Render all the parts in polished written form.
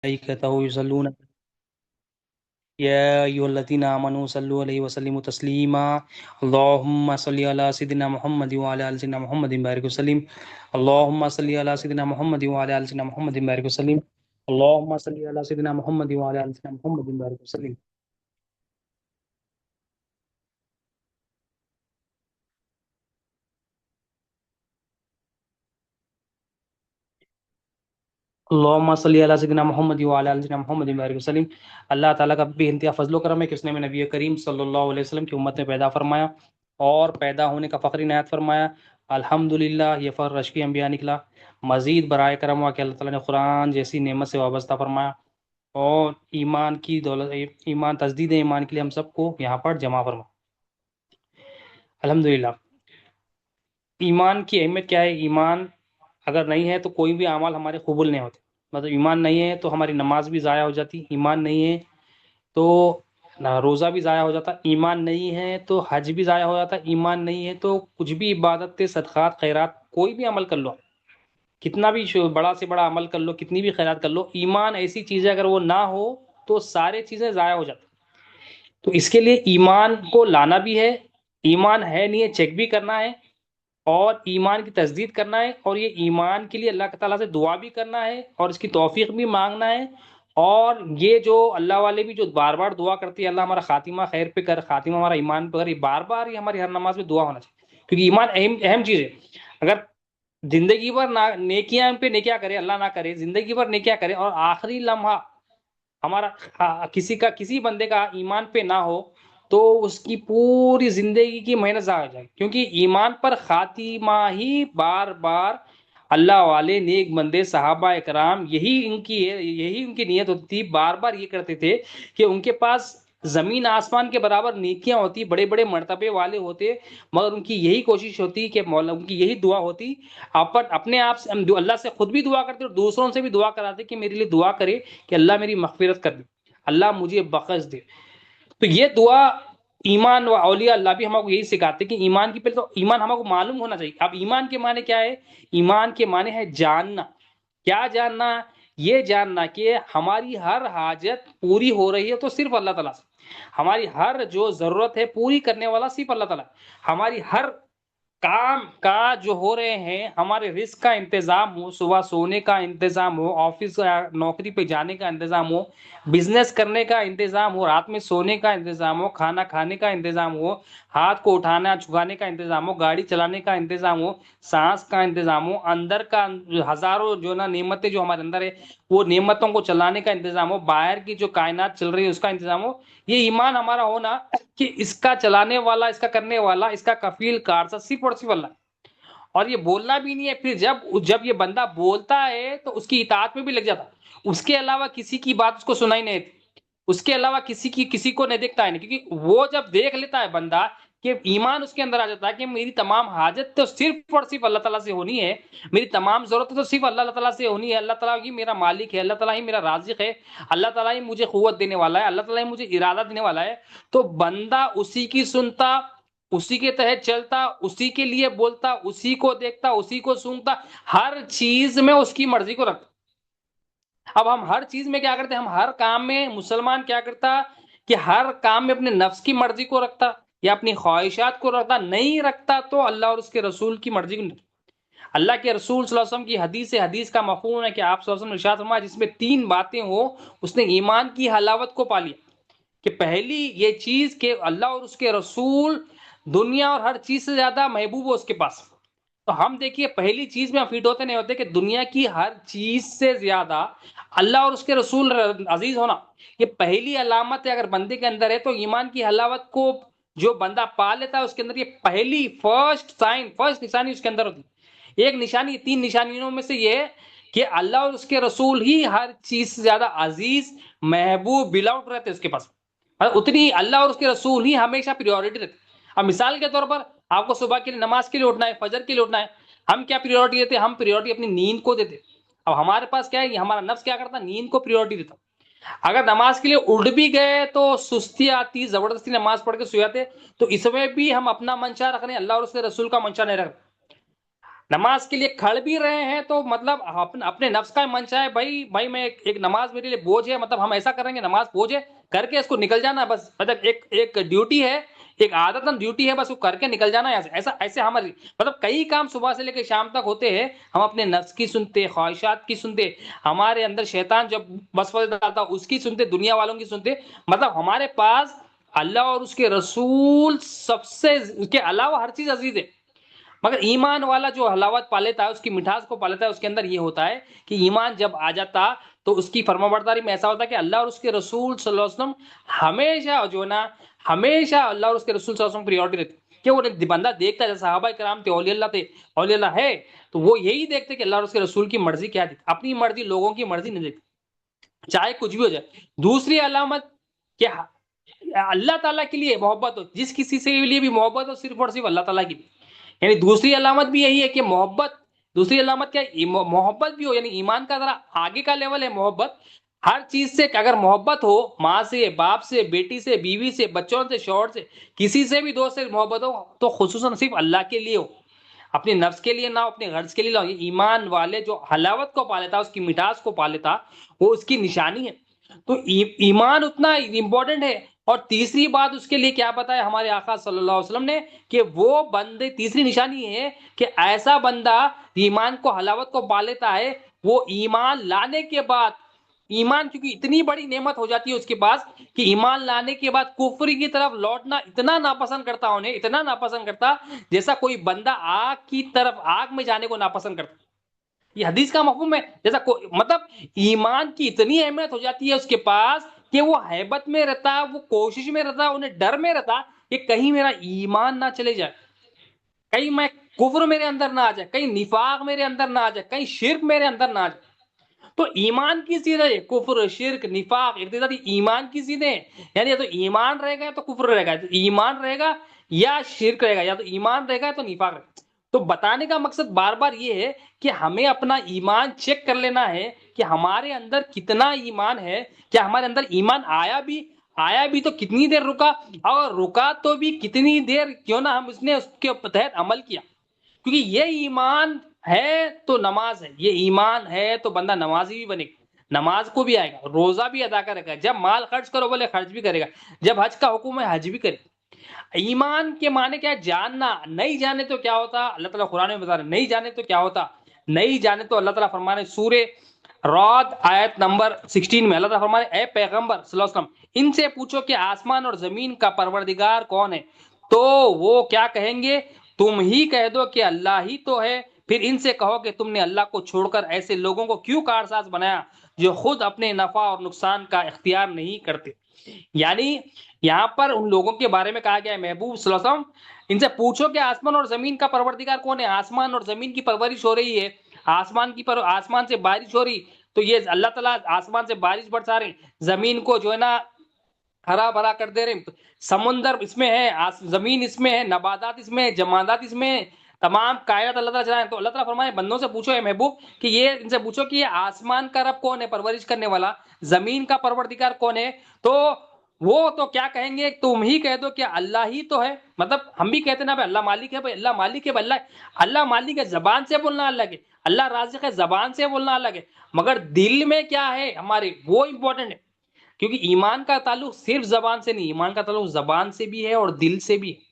ملائكته يصلون يا أيها الذين آمنوا صلوا عليه وسلموا تسليما اللهم صل على سيدنا محمد وعلى آل سيدنا محمد بارك وسلم اللهم صل على سيدنا محمد وعلى آل سيدنا محمد بارك وسلم اللهم صل على سيدنا محمد وعلى آل سيدنا محمد بارك وسلم اللهم صل على سيدنا محمد وعلى آل سيدنا محمد بارك وسلم۔ اللہ تعالیٰ کا بے انتہا فضل و کرم ہے کہ اس نے ہمیں نبی کریم صلی اللہ علیہ وسلم کی امت میں پیدا فرمایا اور پیدا ہونے کا فخر عنایت فرمایا۔ الحمدللہ یہ فخر رشکی انبیاء نکلا۔ مزید برائے کرم ہوا کہ اللہ تعالیٰ نے قرآن جیسی نعمت سے وابستہ فرمایا اور ایمان کی دولت، ایمان، تجدید ایمان کے لیے ہم سب کو یہاں پر جمع فرمایا۔ الحمدللہ۔ ایمان کی اہمیت کیا ہے؟ ایمان اگر نہیں ہے تو کوئی بھی اعمال ہمارے قبول نہیں ہوتے۔ مطلب ایمان نہیں ہے تو ہماری نماز بھی ضائع ہو جاتی، ایمان نہیں ہے تو روزہ بھی ضائع ہو جاتا، ایمان نہیں ہے تو حج بھی ضائع ہو جاتا، ایمان نہیں ہے تو کچھ بھی عبادت، صدقات، خیرات، کوئی بھی عمل کر لو، کتنا بھی بڑا سے بڑا عمل کر لو، کتنی بھی خیرات کر لو، ایمان ایسی چیز ہے اگر وہ نہ ہو تو سارے چیزیں ضائع ہو جاتی۔ تو اس کے لیے ایمان کو لانا بھی ہے، ایمان ہے نہیں ہے چیک بھی کرنا ہے، اور ایمان کی تجدید کرنا ہے، اور یہ ایمان کے لیے اللہ تعالیٰ سے دعا بھی کرنا ہے اور اس کی توفیق بھی مانگنا ہے۔ اور یہ جو اللہ والے بھی جو بار بار دعا کرتی ہے، اللہ ہمارا خاتمہ خیر پہ کر، خاتمہ ہمارا ایمان پہ کر، یہ بار بار یہ ہماری ہر نماز میں دعا ہونا چاہیے، کیونکہ ایمان اہم اہم چیز ہے۔ اگر زندگی بھر نیکیاں پہ نیکیاں کرے، اللہ نہ کرے، زندگی بھر نیکیاں کرے اور آخری لمحہ ہمارا کسی بندے کا ایمان پہ نہ ہو تو اس کی پوری زندگی کی محنت ضائع ہو جائے گی، کیونکہ ایمان پر خاتمہ ہی بار بار اللہ والے نیک بندے صحابہ اکرام یہی ان کی نیت ہوتی تھی، بار بار یہ کرتے تھے کہ ان کے پاس زمین آسمان کے برابر نیکیاں ہوتی، بڑے بڑے مرتبے والے ہوتے، مگر ان کی یہی کوشش ہوتی کہ مولا، ان کی یہی دعا ہوتی، اپنے آپ سے اللہ سے خود بھی دعا کرتے اور دوسروں سے بھی دعا کراتے کہ میرے لیے دعا کرے کہ اللہ میری مغفرت کر دے، اللہ مجھے بخش دے۔ تو یہ دعا ایمان و اولیاء اللہ بھی ہمارے کو یہی سکھاتے کہ ایمان کی پہلے تو ایمان ہمارے کو معلوم ہونا چاہیے۔ اب ایمان کے معنی کیا ہے؟ ایمان کے معنی ہے جاننا۔ کیا جاننا؟ یہ جاننا کہ ہماری ہر حاجت پوری ہو رہی ہے تو صرف اللہ تعالیٰ سے، ہماری ہر جو ضرورت ہے پوری کرنے والا صرف اللہ تعالیٰ، ہماری ہر کام کا جو ہو رہے ہیں، ہمارے رزق کا انتظام ہو، صبح سونے کا انتظام ہو، آفس نوکری پہ جانے کا انتظام ہو، بزنس کرنے کا انتظام ہو، رات میں سونے کا انتظام ہو، کھانا کھانے کا انتظام ہو، ہاتھ کو اٹھانا جھکانے کا انتظام ہو، گاڑی چلانے کا انتظام ہو، سانس کا انتظام ہو، اندر کا ہزاروں جو نا نعمتیں جو ہمارے اندر ہے وہ نعمتوں کو چلانے کا انتظام ہو، باہر کی جو کائنات چل رہی ہے اس کا انتظام ہو، یہ ایمان ہمارا ہونا کہ اس کا چلانے والا، اس کا کرنے والا، اس کا کفیل کارساز صرف اور صرف اللہ ہے۔ اور یہ بولنا بھی نہیں ہے، پھر جب یہ بندہ بولتا ہے تو اس کی اطاعت میں بھی لگ جاتا، اس کے علاوہ کسی کی بات اس کو سنائی نہیں دیتی، اس کے علاوہ کسی کو نہیں دیکھتا ہے نہیں، کیونکہ وہ جب دیکھ لیتا ہے بندہ کہ ایمان اس کے اندر آ جاتا ہے کہ میری تمام حاجت تو صرف اور صرف اللہ تعالیٰ سے ہونی ہے، میری تمام ضرورت تو صرف اللہ تعالیٰ سے ہونی ہے، اللہ تعالیٰ ہی میرا مالک ہے، اللہ تعالیٰ ہی میرا رازق ہے، اللہ تعالیٰ ہی مجھے قوت دینے والا ہے، اللہ تعالیٰ ہی مجھے ارادہ دینے والا ہے، تو بندہ اسی کی سنتا، اسی کے تحت چلتا، اسی کے لیے بولتا، اسی کو دیکھتا، اسی کو سنتا، ہر چیز میں اس کی مرضی کو رکھتا۔ اب ہم ہر چیز میں کیا کرتے ہیں؟ ہم ہر کام میں، مسلمان کیا کرتا کہ ہر کام میں اپنے نفس کی مرضی کو رکھتا یا اپنی خواہشات کو رکھتا، نہیں رکھتا تو اللہ اور اس کے رسول کی مرضی کو نہیں۔ اللہ کے رسول صلی اللہ علیہ وسلم کی حدیث کا مفہوم ہے کہ آپ صلی اللہ علیہ وسلم نے ارشاد فرمایا جس میں 3 باتیں ہوں اس نے ایمان کی حلاوت کو پا لیا، کہ پہلی یہ چیز کہ اللہ اور اس کے رسول دنیا اور ہر چیز سے زیادہ محبوب ہو اس کے پاس۔ تو ہم دیکھیے پہلی چیز میں ہم فٹ ہوتے نہیں ہوتے کہ دنیا کی ہر چیز سے زیادہ اللہ اور اس کے رسول عزیز ہونا، یہ پہلی علامت ہے اگر بندے کے اندر ہے تو ایمان کی حلاوت کو جو بندہ پا لیتا ہے اس کے اندر یہ پہلی فرسٹ نشانی اس کے اندر ہوتی ہے۔ ایک نشانی، 3 نشانیوں میں سے یہ ہے کہ اللہ اور اس کے رسول ہی ہر چیز سے زیادہ عزیز، محبوب، بلاؤڈ رہتے اس کے پاس، اتنی اللہ اور اس کے رسول ہی ہمیشہ پریورٹی رہتے۔ اب مثال کے طور پر آپ کو صبح کے لیے نماز کے لیے اٹھنا ہے، فجر کے لیے اٹھنا ہے، ہم کیا پریورٹی دیتے؟ ہم پریورٹی اپنی نیند کو دیتے۔ اب ہمارے پاس کیا ہے، ہمارا نفس کیا کرتا ہے؟ نیند کو پریورٹی دیتا۔ اگر نماز کے لیے اٹھ بھی گئے تو سستی آتی، زبردستی نماز پڑھ کے سو جاتے، تو اس میں بھی ہم اپنا منشا رکھ رہے ہیں، اللہ اور اس کے رسول کا منشا نہیں رکھ رہے۔ نماز کے لیے کھڑ بھی رہے ہیں تو مطلب اپنے نفس کا من چاہے بھائی میں ایک نماز میرے لیے بوجھ ہے، مطلب ہم ایسا کریں گے نماز بوجھ ہے کر کے اس کو نکل جانا بس، مطلب ایک ڈیوٹی ہے، ایک عادتاً ڈیوٹی ہے، بس وہ کر کے نکل جانا ہے ایسا ایسے ہماری مطلب کئی کام صبح سے لے کے شام تک ہوتے ہیں، ہم اپنے نفس کی سنتے، خواہشات کی سنتے، ہمارے اندر شیطان جب وسوسے ڈالتا اس کی سنتے، دنیا والوں کی سنتے، مطلب ہمارے پاس اللہ اور اس کے رسول سب سے، اس کے علاوہ ہر چیز عزیز ہے، مگر ایمان والا جو حلاوت پا لیتا ہے، اس کی مٹھاس کو پا لیتا ہے، اس کے اندر یہ ہوتا ہے کہ ایمان جب آ جاتا تو اس کی فرمانبرداری میں ایسا ہوتا ہے کہ اللہ اور اس کے رسول صلی اللہ علیہ وسلم ہمیشہ جو نا، ہمیشہ اللہ اور اس کے رسول صلی اللہ علیہ وسلم پریورٹی رہتی کہ وہ بندہ دیکھتا ہے، جیسے صحابہ کرام تھے، اولیاء اللہ تھے، اولیاء اللہ ہے، تو وہ یہی دیکھتے کہ اللہ اور اس کے رسول کی مرضی کیا تھی، اپنی مرضی لوگوں کی مرضی نہیں دیکھتے، چاہے کچھ بھی ہو جائے۔ دوسری علامت کہ اللہ تعالیٰ کے لیے محبت ہو، جس کسی سے لیے بھی محبت ہو صرف اور صرف اللہ تعالیٰ کی، یعنی دوسری علامت بھی یہی ہے کہ محبت، دوسری علامت کیا ہے؟ محبت بھی ہو، یعنی ایمان کا ذرا آگے کا لیول ہے محبت، ہر چیز سے اگر محبت ہو، ماں سے، باپ سے، بیٹی سے، بیوی سے، بچوں سے، شوہر سے، کسی سے بھی دوست سے محبت ہو تو خصوصاً صرف اللہ کے لیے ہو، اپنے نفس کے لیے نہ ہو، اپنے غرض کے لیے نہ ہو۔ یہ ایمان والے جو حلاوت کو پا لیتا، اس کی مٹھاس کو پا لیتا، وہ اس کی نشانی ہے۔ تو ایمان اتنا امپورٹنٹ ہے۔ اور تیسری بات اس کے لیے کیا بتایا ہمارے آقا صلی اللہ علیہ وسلم نے کہ وہ بندے، تیسری نشانی ہے کہ ایسا بندہ ایمان کو، حلاوت کو پا لیتا ہے، وہ ایمان لانے کے بعد، ایمان کیونکہ اتنی بڑی نعمت ہو جاتی ہے اس کے پاس کہ ایمان لانے کے بعد کفر کی طرف لوٹنا اتنا ناپسند کرتا، انہیں اتنا ناپسند کرتا جیسا کوئی بندہ آگ کی طرف، آگ میں جانے کو ناپسند کرتا۔ یہ حدیث کا مفہوم ہے، جیسا مطلب ایمان کی اتنی اہمیت ہو جاتی ہے اس کے پاس کہ وہ ہیبت میں رہتا، وہ کوشش میں رہتا، انہیں ڈر میں رہتا کہ کہیں میرا ایمان نہ چلے جائے، کہیں میں کفر میرے اندر نہ آ جائے، کہیں نفاق میرے اندر نہ آ جائے، کہیں شرک میرے اندر نہ آ جائے۔ تو ایمان کی چیزیں، کفر، شرک، نفاق، ارتداد، ایمان کی چیزیں، یعنی یا تو ایمان رہے گا یا تو کفر رہے گا، تو ایمان رہے گا یا شرک رہے گا، یا تو ایمان رہے گا یا تو نفاق رہے گا۔ تو بتانے کا مقصد بار بار یہ ہے کہ ہمیں اپنا ایمان چیک کر لینا ہے کہ ہمارے اندر کتنا ایمان ہے، کیا ہمارے اندر ایمان آیا بھی تو کتنی دیر رکا، اور رکا تو بھی کتنی دیر کیوں نہ ہم اس نے اس کے تحت عمل کیا، کیونکہ یہ ایمان ہے تو نماز ہے، یہ ایمان ہے تو بندہ نمازی بھی بنے گا، نماز کو بھی آئے گا، روزہ بھی ادا کرے گا، جب مال خرچ کرو بولے خرچ بھی کرے گا، جب حج کا حکم ہے حج بھی کرے گا۔ ایمان کے معنی کیا ہے؟ جاننا، نہیں جانے تو کیا ہوتا، اللہ تعالیٰ قرآن میں بتا رہے، نہیں جانے تو کیا ہوتا، نہیں جانے تو اللہ تعالیٰ فرمانے سورہ رعد آیت نمبر 16 میں اللہ تعالیٰ فرمانے اے پیغمبر صلی اللہ علیہ وسلم ان سے پوچھو کہ آسمان اور زمین کا پروردگار کون ہے، تو وہ کیا کہیں گے؟ تم ہی کہہ دو کہ اللہ ہی تو ہے، پھر ان سے کہو کہ تم نے اللہ کو چھوڑ کر ایسے لوگوں کو کیوں کارساز بنایا جو خود اپنے نفع اور نقصان کا اختیار نہیں کرتے۔ یعنی یہاں پر ان لوگوں کے بارے میں کہا گیا ہے محبوب صلی اللہ علیہ وسلم ان سے پوچھو کہ آسمان اور زمین کا پروردگار کون ہے، آسمان اور زمین کی پرورش ہو رہی ہے، آسمان سے بارش ہو رہی، تو یہ اللہ تعالیٰ آسمان سے بارش برسا رہے، زمین کو جو ہے نا ہرا بھرا کر دے رہے، سمندر اس میں ہے، زمین اس میں ہے، نباتات اس میں ہے، جمادات اس میں ہے، تمام کائنات اللہ تعالیٰ چلائیں۔ تو اللہ تعالیٰ فرمائے بندوں سے پوچھو اے محبوب کہ یہ ان سے پوچھو کہ یہ آسمان کا رب کون ہے، پرورش کرنے والا، زمین کا پروردگار کون ہے، تو وہ تو کیا کہیں گے؟ تم ہی کہہ دو کہ اللہ ہی تو ہے۔ مطلب ہم بھی کہتے ہیں نا بھائی اللہ مالک ہے، بھائی اللہ مالک ہے، بھائی اللہ مالک ہے، زبان سے بولنا الگ ہے، اللہ رازق ہے زبان سے بولنا الگ ہے، مگر دل میں کیا ہے ہمارے، وہ امپورٹنٹ ہے، کیونکہ ایمان کا تعلق صرف زبان سے نہیں، ایمان کا تعلق زبان سے بھی ہے اور دل سے بھی ہے،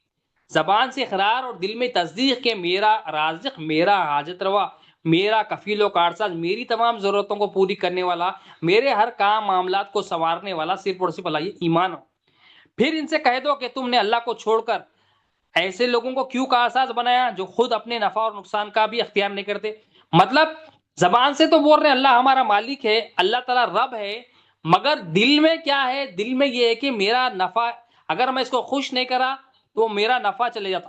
زبان سے اقرار اور دل میں تصدیق کہ میرا رازق، میرا حاجت روا، میرا کفیل و کارساز، میری تمام ضرورتوں کو پوری کرنے والا، میرے ہر کام معاملات کو سنوارنے والا صرف اور صرف اللہ، یہ ایمان ہو۔ پھر ان سے کہہ دو کہ تم نے اللہ کو چھوڑ کر ایسے لوگوں کو کیوں کارساز بنایا جو خود اپنے نفع اور نقصان کا بھی اختیار نہیں کرتے۔ مطلب زبان سے تو بول رہے ہیں اللہ ہمارا مالک ہے، اللہ تعالیٰ رب ہے، مگر دل میں کیا ہے؟ دل میں یہ ہے کہ میرا نفع، اگر میں اس کو خوش نہیں کرا تو میرا نفع چلے جاتا،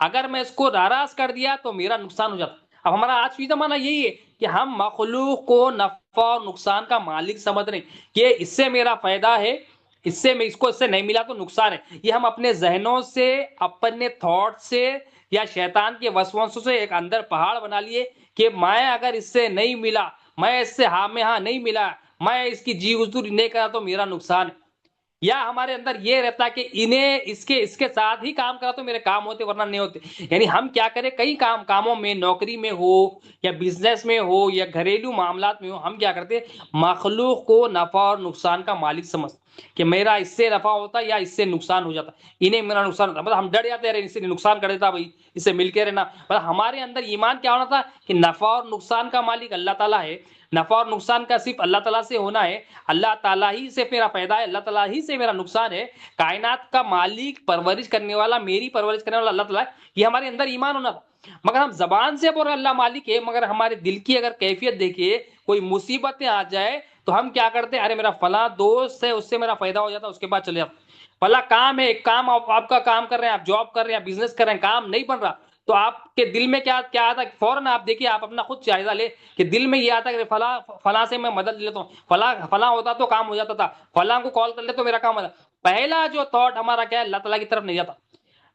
اگر میں اس کو ناراض کر دیا تو میرا نقصان ہو جاتا۔ اب ہمارا آج بھی زمانہ یہی ہے کہ ہم مخلوق کو نفع اور نقصان کا مالک سمجھ رہے ہیں کہ اس سے میرا فائدہ ہے، اس سے میں اس کو اس سے نہیں ملا تو نقصان ہے۔ یہ ہم اپنے ذہنوں سے، اپنے تھاٹ سے یا شیطان کے وسوسوں سے ایک اندر پہاڑ بنا لیے کہ میں اگر اس سے نہیں ملا، میں اس سے ہاں میں ہاں نہیں ملا، میں اس کی جی حضور نہیں کرا تو میرا نقصان ہے۔ یا ہمارے اندر یہ رہتا کہ انہیں اس کے ساتھ ہی کام کرا تو میرے کام ہوتے ورنہ نہیں ہوتے. یعنی ہم کیا کریں، کئی کاموں میں، نوکری میں ہو یا بزنس میں ہو یا گھریلو معاملات میں ہو، ہم کیا کرتے مخلوق کو نفع اور نقصان کا مالک سمجھ کہ میرا اس سے نفع ہوتا یا اس سے نقصان ہو جاتا، انہیں میرا نقصان ہوتا، مطلب ہم ڈر جاتے رہے اس سے نقصان کر دیتا بھائی، اس سے مل کے رہنا. مطلب ہمارے اندر ایمان کیا ہونا تھا کہ نفع اور نقصان کا مالک اللہ تعالیٰ ہے، نفع اور نقصان کا صرف اللہ تعالیٰ سے ہونا ہے، اللہ تعالیٰ ہی سے میرا پیدا ہے، اللہ تعالیٰ ہی سے میرا نقصان ہے، کائنات کا مالک، پرورش کرنے والا، میری پرورش کرنے والا اللہ تعالیٰ ہے. یہ ہمارے اندر ایمان ہونا تھا. مگر ہم زبان سے بول رہے اللہ مالک ہے، مگر ہمارے دل کی اگر کیفیت دیکھیے، کوئی مصیبتیں آ جائے تو ہم کیا کرتے ہیں، ارے میرا فلاں دوست ہے، اس سے میرا فائدہ ہو جاتا، اس کے بعد چلے جاتا. فلاں کام ہے، ایک کام آپ کا کام کر رہے ہیں، آپ جاب کر رہے ہیں، بزنس کر رہے ہیں، کام نہیں بن رہا تو آپ کے دل میں کیا آتا ہے، فوراً آپ دیکھیے، آپ اپنا خود جائزہ لے کہ دل میں یہ آتا ہے کہ فلاں سے میں مدد لیتا ہوں، فلاں ہوتا تو کام ہو جاتا تھا، فلاں کو کال کر لے تو میرا کام ہوتا. پہلا جو تھاٹ ہمارا کیا ہے، اللہ تعالیٰ کی طرف نہیں جاتا.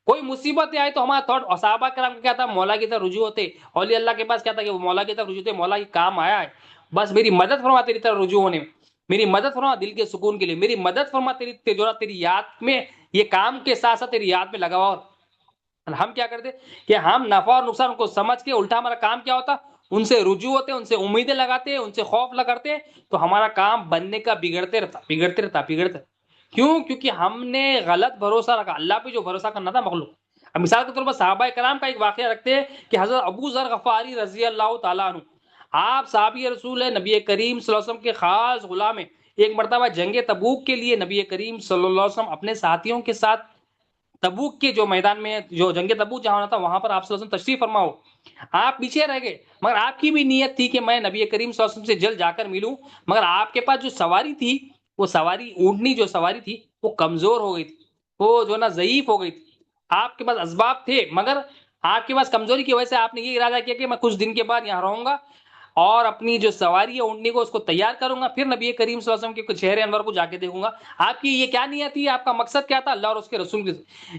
کوئی مصیبت آئے تو ہمارا تھاٹ، صحابہ کرام کیا تھا، مولا کی طرف رجوع ہوتے، اولیاء اللہ کے پاس کیا تھا کہ وہ مولا کی طرف رجوع ہوتے، مولا کی کام آیا ہے، بس میری مدد فرما تیری طرف رجوع ہونے میں، میری مدد فرما دل کے سکون کے لیے، میری مدد فرما تیری یاد میں، یہ کام کے ساتھ ساتھ تیری یاد میں لگا ہوا. اور ہم کیا کرتے کہ ہم نفع اور نقصان کو سمجھ کے الٹا ہمارا کام کیا ہوتا، ان سے رجوع ہوتے، ان سے امیدیں لگاتے، ان سے خوف لگاتے، تو ہمارا کام بننے کا بگڑتے رہتا. کیوں؟ کیونکہ ہم نے غلط بھروسہ رکھا. اللہ پہ جو بھروسہ کرنا تھا مخلوق. اب مثال کے طور پر صحابہ کرام کا ایک واقعہ رکھتے ہیں کہ حضرت ابو ذر غفاری رضی اللہ تعالیٰ عنہ، آپ صحابی رسول ہے، نبی کریم صلی اللہ علیہ وسلم کے خاص غلام ہیں. ایک مرتبہ جنگ تبوک کے لیے نبی کریم صلی اللہ علیہ وسلم اپنے ساتھیوں کے ساتھ تبوک کے جو میدان میں، جو جنگ تبوک جہاں ہونا تھا، وہاں پر آپ صلی اللہ علیہ وسلم تشریف فرما ہو. آپ پیچھے رہ گئے، مگر آپ کی بھی نیت تھی کہ میں نبی کریم صلی اللہ علیہ وسلم سے جلد جا کر ملوں. مگر آپ کے پاس جو سواری تھی، وہ سواری اونٹنی جو سواری تھی وہ کمزور ہو گئی تھی، وہ جو نا ضعیف ہو گئی تھی. آپ کے پاس اسباب تھے، مگر آپ کے پاس کمزوری کی وجہ سے آپ نے یہ ارادہ کیا کہ میں کچھ دن کے بعد یہاں رہوں گا اور اپنی جو سواری ہے اونٹنی کو، اس کو تیار کروں گا، پھر نبی کریم صلی اللہ علیہ وسلم کے چہرے انور کو جا کے دیکھوں گا. آپ کی یہ کیا نیت تھی، آپ کا مقصد کیا تھا؟ اللہ اور اس کے رسول کی.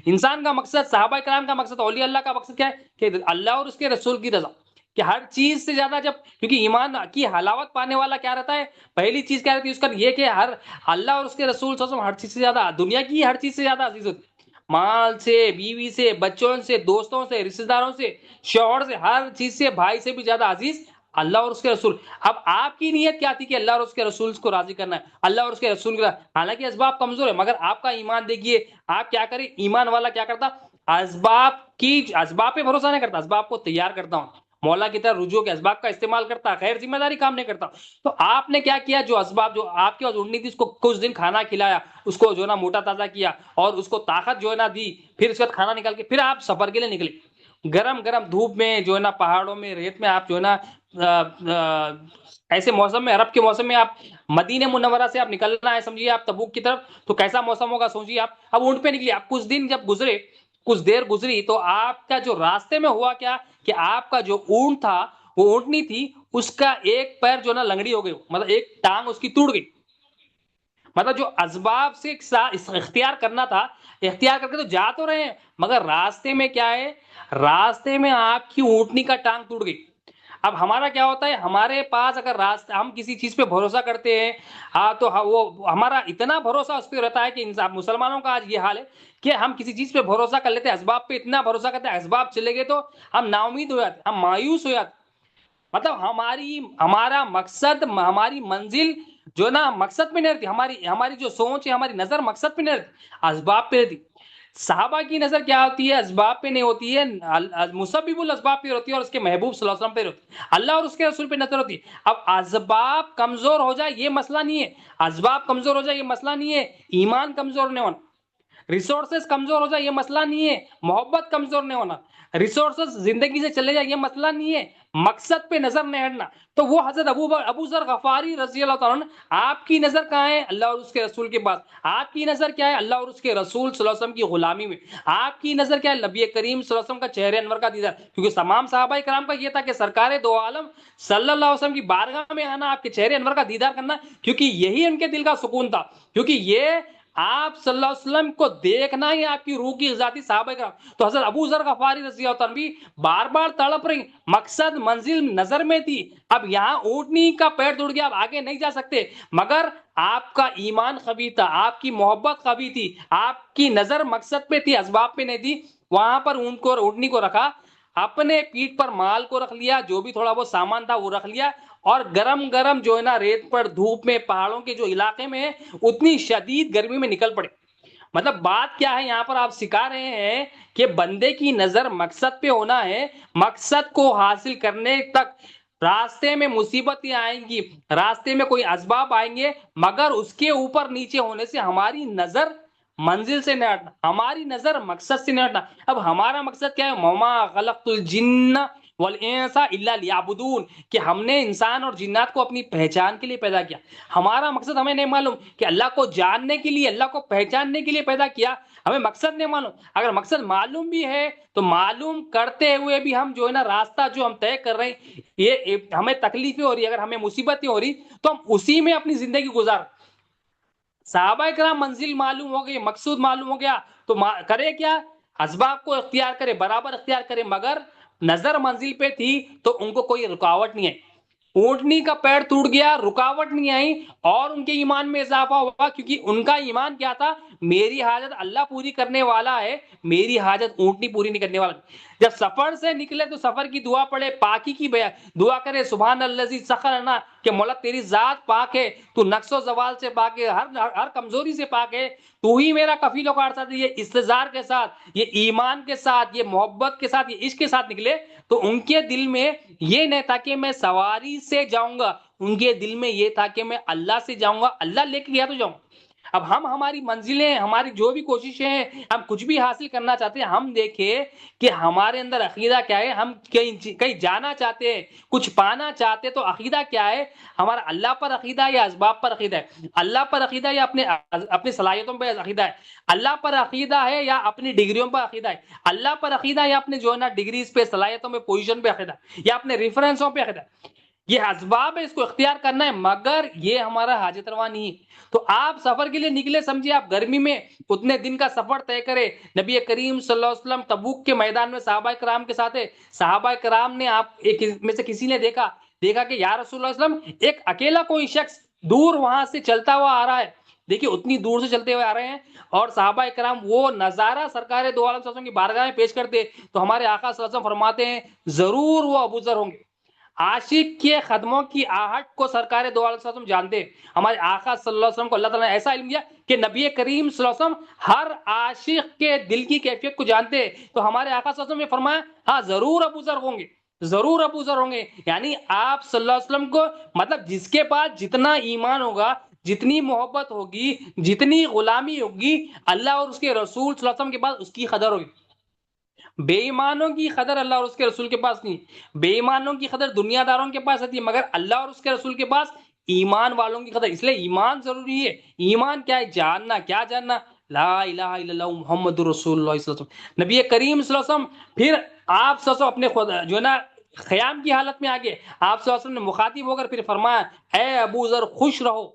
انسان کا مقصد، صحابہ کرام کا مقصد، اولیاء اللہ کا مقصد کیا ہے کہ اللہ اور اس کے رسول کی رضا. کہ ہر چیز سے زیادہ کیونکہ ایمان کی حلاوت پانے والا کیا رہتا ہے، پہلی چیز کیا رہتی ہے اس کا، یہ کہ اللہ اور اس کے رسول صلی اللہ علیہ وسلم ہر چیز سے زیادہ، دنیا کی ہر چیز سے زیادہ عزیز ہوتی. مال سے، بیوی سے، بچوں سے، دوستوں سے، رشتے داروں سے، شوہر سے، ہر چیز سے، بھائی سے بھی زیادہ عزیز اللہ اور اس کے رسول. اب آپ کی نیت کیا تھی کہ اللہ اور اس کے رسول کو راضی کرنا ہے، اللہ اور اس کے رسول کا. حالانکہ اسباب کمزور ہے، مگر آپ کا ایمان دیکھیے. آپ کیا کریں، ایمان والا کیا کرتا، اسباب پہ بھروسہ نہیں کرتا، اسباب کو تیار کرتا ہوں، مولا کی طرف رجوع کے اسباب کا استعمال کرتا، غیر ذمہ داری کام نہیں کرتا. تو آپ نے کیا کیا، جو اسباب جو آپ کے پاس اڑنی تھی، اس کو کچھ دن کھانا کھلایا، اس کو جو نا موٹا تازہ کیا اور اس کو طاقت جو ہے نا دی، پھر اس کے بعد کھانا نکال کے پھر آپ سفر کے لیے نکلے. گرم گرم دھوپ میں جو ہے نا، پہاڑوں میں، ریت میں، آپ جو ہے نا ایسے موسم میں، عرب کے موسم میں، آپ مدینہ منورہ سے آپ نکلنا ہے، سمجھیے آپ تبوک کی طرف، تو کیسا موسم ہوگا سوچیے. آپ اب اونٹ پہ نکلیے، آپ کچھ دن جب گزرے، کچھ دیر گزری، تو آپ کا جو راستے میں ہوا کیا کہ آپ کا جو اونٹ تھا، وہ اونٹنی تھی، اس کا ایک پیر جو نا لنگڑی ہو گئی، مطلب ایک ٹانگ اس کی ٹوٹ گئی. مطلب جو اسباب سے اختیار کرنا تھا، اختیار کر کے تو جا تو رہے ہیں، مگر راستے میں کیا ہے، راستے میں آپ کی اونٹنی کا ٹانگ ٹوٹ گئی. اب ہمارا کیا ہوتا ہے، ہمارے پاس اگر راستہ، ہم کسی چیز پہ بھروسہ کرتے ہیں، تو وہ ہمارا اتنا بھروسہ اس پہ رہتا ہے کہ مسلمانوں کا آج یہ حال ہے کہ ہم کسی چیز پہ بھروسہ کر لیتے ہیں، اسباب پہ اتنا بھروسہ کرتے ہیں، اسباب چلے گئے تو ہم نا امید ہو جاتے، ہم مایوس ہو جاتے. مطلب ہمارا مقصد، ہماری منزل جو نا مقصد پہ نہیں رہتی، ہماری جو سوچ ہے، ہماری نظر مقصد پہ نہیں رہتی، اسباب پہ رہتی. صحابہ کی نظر کیا ہوتی ہے، اسباب پہ نہیں ہوتی ہے، مسبب الاسباب پہ ہوتی ہے، اور اس کے محبوب صلی اللہ علیہ وسلم پہ ہوتی ہے، اللہ اور اس کے رسول پہ نظر ہوتی ہے. اب اسباب کمزور ہو جائے یہ مسئلہ نہیں ہے، اسباب کمزور ہو جائے یہ مسئلہ نہیں ہے، ایمان کمزور نہیں ہونا. ریسورسز کمزور ہو جائے یہ مسئلہ نہیں ہے، محبت کمزور نہیں ہونا. ریسورسز زندگی سے چلے جائے یہ مسئلہ نہیں ہے، مقصد پہ نظر نہیں ہٹنا. تو وہ حضرت ابو ذر غفاری رضی اللہ تعالیٰ عنہ، آپ کی نظر کہاں ہے، اللہ اور اس کے رسول کے پاس. آپ کی نظر کیا ہے، اللہ اور اس کے رسول صلی اللہ علیہ وسلم کی غلامی میں. آپ کی نظر کیا ہے، نبی کریم صلی اللہ علیہ وسلم کا چہرے انور کا دیدار. کیونکہ تمام صحابہ کرام کا یہ تھا کہ سرکار دو عالم صلی اللہ علیہ وسلم کی بارگاہ میں آنا، آپ کے چہرے انور کا دیدار کرنا، کیونکہ یہی ان کے دل کا سکون تھا. کیونکہ یہ آپ صلی اللہ علیہ وسلم کو دیکھنا ہی آپ کی روح کی غذا تھی صحابہ کرام. تو حضرت ابو ذر غفاری رضی اللہ عنہ بھی بار بار تڑپ رہی, مقصد منزل نظر میں تھی. اب یہاں اونٹنی کا پیر ٹوٹ گیا, اب آگے نہیں جا سکتے, مگر آپ کا ایمان قوی تھا, آپ کی محبت قوی تھی, آپ کی نظر مقصد پہ تھی, اسباب پہ نہیں تھی. وہاں پر اونٹ کو اور اونٹنی کو رکھا, اپنے پیٹھ پر مال کو رکھ لیا, جو بھی تھوڑا بہت سامان تھا وہ رکھ لیا, اور گرم گرم جو ہے نا ریت پر دھوپ میں پہاڑوں کے جو علاقے میں ہے اتنی شدید گرمی میں نکل پڑے. مطلب بات کیا ہے یہاں پر آپ سکھا رہے ہیں کہ بندے کی نظر مقصد پہ ہونا ہے, مقصد کو حاصل کرنے تک راستے میں مصیبتیں آئیں گی, راستے میں کوئی اسباب آئیں گے, مگر اس کے اوپر نیچے ہونے سے ہماری نظر منزل سے نہیں ہٹنا, ہماری نظر مقصد سے نہیں ہٹنا. اب ہمارا مقصد کیا ہے؟ وما خلقت الجن والانس الا لیعبدون, کہ ہم نے انسان اور جنات کو اپنی پہچان کے لیے پیدا کیا. ہمارا مقصد ہمیں نہیں معلوم کہ اللہ کو جاننے کے لیے, اللہ کو پہچاننے کے لیے پیدا کیا, ہمیں مقصد نہیں معلوم. اگر مقصد معلوم بھی ہے تو معلوم کرتے ہوئے بھی ہم جو ہے نا راستہ جو ہم طے کر رہے ہیں, یہ ہمیں تکلیفیں ہو رہی, اگر ہمیں مصیبتیں ہو رہی تو ہم اسی میں اپنی زندگی گزار. صحابہ کرام منزل معلوم ہو گئی, مقصود معلوم ہو گیا, تو کرے کیا؟ اسباب کو اختیار کرے, برابر اختیار کرے, مگر نظر منزل پہ تھی تو ان کو کوئی رکاوٹ نہیں ہے. اونٹنی کا پیر ٹوٹ گیا, رکاوٹ نہیں آئی, اور ان کے ایمان میں اضافہ ہوا, کیونکہ ان کا ایمان کیا تھا؟ میری حاجت اللہ پوری کرنے والا ہے, میری حاجت اونٹنی پوری نہیں کرنے والا. جب سفر سے نکلے تو سفر کی دعا پڑھے, پاکی کی دعا کرے, سبحان الذی سخر لنا, کہ مولا تیری ذات پاک ہے, تو نقص و زوال سے پاک ہے, ہر کمزوری سے پاک ہے, تو ہی میرا کفیل و کارساز ہے. یہ استظہار کے ساتھ, یہ ایمان کے ساتھ, یہ محبت کے ساتھ, یہ عشق کے ساتھ نکلے, تو ان کے دل میں یہ نہیں تھا کہ میں سواری سے جاؤں گا, ان کے دل میں یہ تھا کہ میں اللہ سے جاؤں گا, اللہ لے کے گیا تو جاؤں. اب ہم ہماری منزلیں, ہماری جو بھی کوششیں ہیں, ہم کچھ بھی حاصل کرنا چاہتے ہیں, ہم دیکھیں کہ ہمارے اندر عقیدہ کیا ہے. ہم کہیں جانا چاہتے ہیں, کچھ پانا چاہتے ہیں, تو عقیدہ کیا ہے ہمارا؟ اللہ پر عقیدہ ہے یا اسباب پر عقیدہ ہے؟ اللہ پر عقیدہ ہے یا اپنی صلاحیتوں پر عقیدہ ہے؟ اللہ پر عقیدہ ہے یا اپنی ڈگریوں پر عقیدہ ہے؟ اللہ پر عقیدہ ہے یا اپنے جو ہے نا ڈگریز پہ, صلاحیتوں پہ, پوزیشن پہ عقیدہ ہے, یا اپنے ریفرنسوں پہ عقیدہ ہے؟ یہ اسباب ہے, اس کو اختیار کرنا ہے, مگر یہ ہمارا حاجت روا نہیں ہے. تو آپ سفر کے لیے نکلے, سمجھے آپ گرمی میں اتنے دن کا سفر طے کرے. نبی کریم صلی اللہ علیہ وسلم تبوک کے میدان میں صحابہ کرام کے ساتھ ہے. صحابہ کرام نے, آپ ایک میں سے کسی نے دیکھا کہ یا رسول اللہ صلی اللہ علیہ وسلم, ایک اکیلا کوئی شخص دور وہاں سے چلتا ہوا آ رہا ہے. دیکھیے اتنی دور سے چلتے ہوئے آ رہے ہیں, اور صحابہ کرام وہ نظارہ سرکار دو عالم صلی اللہ علیہ وسلم کی بارگاہ میں پیش کرتے, تو ہمارے آقا صلی اللہ علیہ وسلم فرماتے ہیں ضرور وہ ابو ذر ہوں گے. عاشق کے قدموں کی آہٹ کو سرکار دو عالم صلی اللہ علیہ وسلم جانتے. ہمارے آقا صلی اللہ علیہ وسلم کو اللہ تعالیٰ نے ایسا علم دیا کہ نبی کریم صلی اللہ علیہ وسلم ہر عاشق کے دل کی کیفیت کو جانتے. تو ہمارے آقا صلی اللہ علیہ وسلم نے فرمایا ہاں ضرور ابو ذر ہوں گے, ضرور ابو ذر ہوں گے. یعنی آپ صلی اللہ علیہ وسلم کو, مطلب جس کے پاس جتنا ایمان ہوگا, جتنی محبت ہوگی, جتنی غلامی ہوگی, اللہ اور اس کے رسول صلی اللہ علیہ وسلم کے پاس اس کی قدر ہوگی. بے ایمانوں کی قدر اللہ اور اس کے رسول کے پاس نہیں. بے ایمانوں کی قدر دنیا داروں کے پاس آتی ہے, مگر اللہ اور اس کے رسول کے پاس ایمان والوں کی قدر. اس لیے ایمان ضروری ہے. ایمان کیا ہے؟ جاننا. کیا جاننا؟ لا الہ الا اللہ محمد رسول اللہ صلی اللہ علیہ وسلم. نبی کریم صلی اللہ علیہ وسلم پھر آپ صلی اللہ علیہ وسلم اپنے خود جو ہے نا قیام کی حالت میں آگے, آپ صلی اللہ علیہ وسلم نے مخاطب ہو کر پھر فرمایا اے ابو ذر خوش رہو,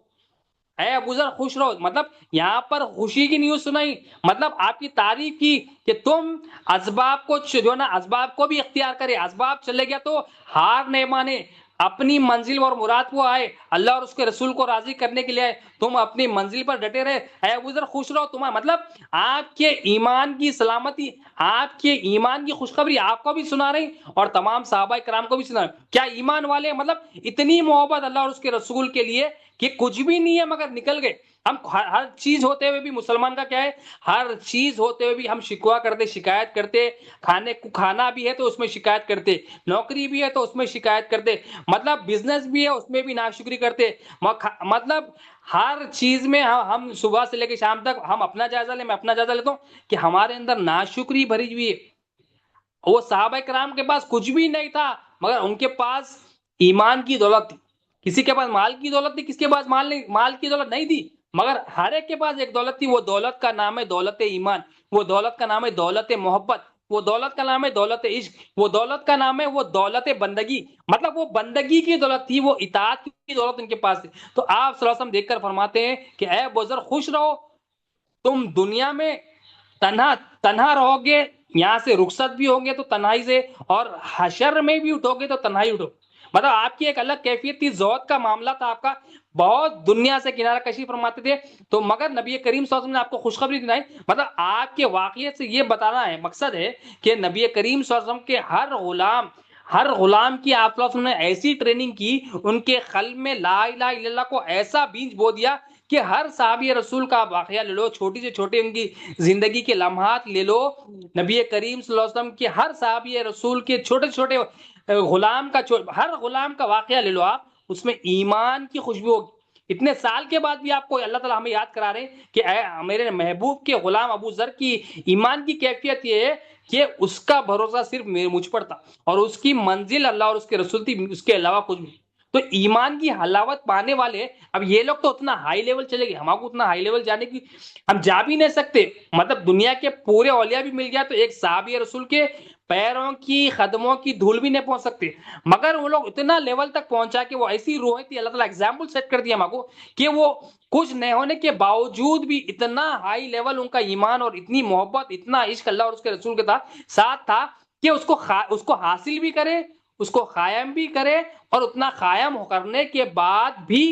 اے ابو ذر خوش رہو. مطلب یہاں پر خوشی کی نیوز سنائی, مطلب آپ کی تعریف کی کہ تم اسباب کو جو نا اسباب کو بھی اختیار کرے. اسباب چلے گیا تو ہار نہیں مانے, اپنی منزل اور مراد کو آئے, اللہ اور اس کے رسول کو راضی کرنے کے لیے آئے, تم اپنی منزل پر ڈٹے رہے. اے ابو ذر خوش رہو. تمہارا مطلب آپ کے ایمان کی سلامتی, آپ کے ایمان کی خوشخبری آپ کو بھی سنا رہی اور تمام صحابہ کرام کو بھی سنا رہی. کیا ایمان والے, مطلب اتنی محبت اللہ اور اس کے رسول کے لیے کہ کچھ بھی نہیں ہے مگر نکل گئے. ہم ہر چیز ہوتے ہوئے بھی, مسلمان کا کیا ہے, ہر چیز ہوتے ہوئے بھی ہم شکوا کرتے, شکایت کرتے. کھانا بھی ہے تو اس میں شکایت کرتے, نوکری بھی ہے تو اس میں شکایت کرتے, مطلب بزنس بھی ہے اس میں بھی ناشکری کرتے. مطلب ہر چیز میں ہم صبح سے لے کے شام تک ہم اپنا جائزہ لیں, میں اپنا جائزہ لیتا ہوں کہ ہمارے اندر ناشکری بھری ہوئی ہے. وہ صحابہ کرام کے پاس کچھ بھی نہیں تھا, مگر ان کے پاس ایمان کی دولت تھی. کسی کے پاس مال کی دولت تھی, کسی کے پاس مال کی دولت نہیں تھی, مگر ہر ایک کے پاس ایک دولت تھی. وہ دولت کا نام ہے دولت ایمان, وہ دولت کا نام ہے دولت محبت, وہ دولت کا نام ہے دولت عشق, وہ دولت کا نام ہے وہ دولت بندگی. مطلب وہ بندگی کی دولت تھی, وہ اطاعت کی دولت ان کے پاس تھی. تو آپ صلی اللہ علیہ وسلم دیکھ کر فرماتے ہیں کہ اے ابو ذر خوش رہو, تم دنیا میں تنہا رہو گے، یہاں سے رخصت بھی ہوگے تو تنہائی سے، اور حشر میں بھی اٹھو گے تو تنہائی اٹھو، مطلب آپ کی ایک الگ کیفیت تھی، زہد کا معاملہ تھا آپ کا، بہت دنیا سے کنارہ کشی فرماتے تھے. تو مگر نبی کریم صلی اللہ علیہ وسلم نے آپ کو خوشخبری دلائی، مطلب آپ کے واقعیت سے یہ بتانا ہے، مقصد ہے کہ نبی کریم صلی اللہ علیہ وسلم کے ہر غلام کی آپ صلی اللہ علیہ وسلم نے ایسی ٹریننگ کی، ان کے قلب میں لا الہ الا اللہ کو ایسا بیج بو دیا کہ ہر صحابی رسول کا واقعہ لے لو، چھوٹی سے چھوٹی ان کی زندگی کے لمحات لے لو، نبی کریم صلی اللہ علیہ وسلم کے ہر صحابی رسول کے چھوٹے چھوٹے ہر غلام کا واقعہ لے لو آپ، اس میں ایمان کی خوشبو ہوگی. اتنے سال کے بعد بھی آپ کو اللہ تعالیٰ ہمیں یاد کرا رہے ہیں کہ اے میرے محبوب کے غلام ابو ذر کی ایمان کی کیفیت یہ ہے کہ اس کا بھروسہ صرف مجھ پر تھا، اور اس کی منزل اللہ اور اس کے رسول تھی، اس کے علاوہ کچھ بھی. تو ایمان کی حلاوت پانے والے، اب یہ لوگ تو اتنا ہائی لیول چلے گئے، ہم کو اتنا ہائی لیول جانے کی ہم جا بھی نہیں سکتے، مطلب دنیا کے پورے اولیاء بھی مل گیا تو ایک صحابی رسول کے پیروں کی قدموں کی دھول بھی نہیں پہنچ سکتے، مگر وہ لوگ اتنا لیول تک پہنچا کہ وہ ایسی روح تھی، اللہ تعالیٰ ایگزامپل سیٹ کر دیا ہم کو کہ وہ کچھ نہیں ہونے کے باوجود بھی اتنا ہائی لیول ان کا ایمان اور اتنی محبت، اتنا عشق اللہ اور اس کے رسول کے ساتھ تھا کہ اس کو حاصل بھی کرے، اس کو قائم بھی کرے، اور اتنا قائم کرنے کے بعد بھی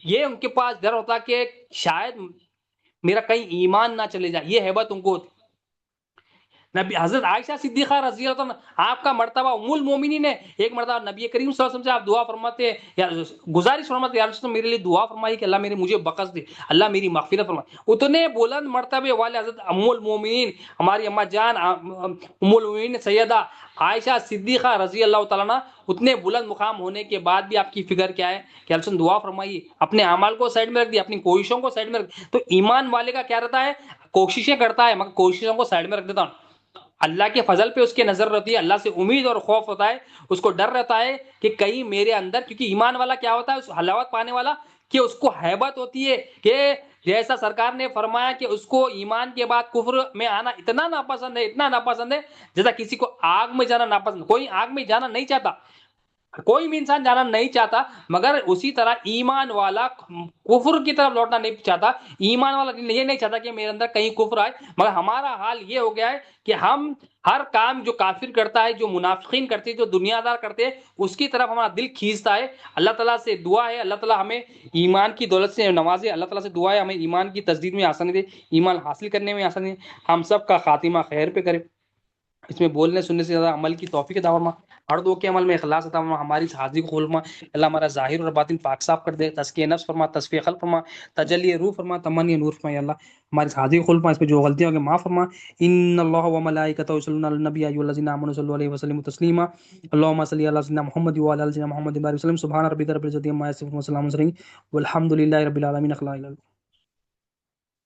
یہ ان کے پاس ڈر ہوتا کہ شاید میرا کہیں ایمان نہ چلے جائے، یہ ہیبت ان کو. نبی حضرت عائشہ صدیقہ رضی اللہ عنہ آپ کا مرتبہ ام المومنین ہے، ایک مرتبہ نبی کریم صلی اللہ علیہ وسلم سے آپ دعا فرماتے یا گزارش فرماتے یا رسول میرے لیے دعا فرمائی کہ اللہ مجھے بخش دے، اللہ میری مغفرت فرمائے. اتنے بلند مرتبے والے حضرت ام المومنین ہماری اما جان ام المومنین سیدہ عائشہ صدیقہ رضی اللہ تعالیٰ عنہ، اتنے بلند مقام ہونے کے بعد بھی آپ کی فکر کیا ہے کہ اللہ دعا فرمائیے، اپنے اعمال کو سائڈ میں رکھ دیا، اپنی کوششوں کو سائڈ میں رکھ دیا. تو ایمان والے کا کیا رہتا ہے، کوششیں کرتا ہے مگر کوششوں کو سائڈ میں رکھ دیتا ہوں، اللہ کے فضل پہ اس کے نظر رہتی ہے، اللہ سے امید اور خوف ہوتا ہے، اس کو ڈر رہتا ہے کہ کہیں میرے اندر، کیونکہ ایمان والا کیا ہوتا ہے اس حلاوت پانے والا کہ اس کو ہیبت ہوتی ہے کہ جیسا سرکار نے فرمایا کہ اس کو ایمان کے بعد کفر میں آنا اتنا ناپسند ہے، اتنا ناپسند ہے جیسا کسی کو آگ میں جانا ناپسند. کوئی آگ میں جانا نہیں چاہتا، کوئی بھی انسان جانا نہیں چاہتا، مگر اسی طرح ایمان والا کفر کی طرف لوٹنا نہیں چاہتا. ایمان والا یہ نہیں چاہتا کہ میرے اندر کہیں کفر آئے، مگر ہمارا حال یہ ہو گیا ہے کہ ہم ہر کام جو کافر کرتا ہے، جو منافقین کرتے ہیں، جو دنیا دار کرتے ہیں، اس کی طرف ہمارا دل کھینچتا ہے. اللہ تعالیٰ سے دعا ہے اللہ تعالیٰ ہمیں ایمان کی دولت سے نوازے، اللہ تعالیٰ سے دعا ہے ہمیں ایمان کی تجدید میں آسانی دے، ایمان حاصل کرنے میں آسانی دے، ہم سب کا خاتمہ خیر پہ کرے. اس میں بولنے سننے سے زیادہ عمل کی توفیق عطا فرما، ہر دو کے عمل میں اخلاص عطا فرما، ہماری حاضری کو قبول فرما. اللہ ہمارا ظاہر اور باطن پاک صاف کر دے، تزکیہ نفس فرما، تصفیہ قلب فرما، تجلی روح فرما، تمنی نور فرما. یا اللہ ہماری حاضری کو قبول فرما، اس پہ جو غلطیاں ہو گئی معاف فرما. ان اللہ و ملائکتہ یصلون علی النبی ایھا الذین آمنوا صلوا علیہ وسلموا تسلیما. اللهم صل علی سیدنا محمد وعلی آل سیدنا محمد وبارک وسلم. سبحان ربک رب العزۃ عما یصفون وسلام علی المرسلین والحمد للہ رب العالمین.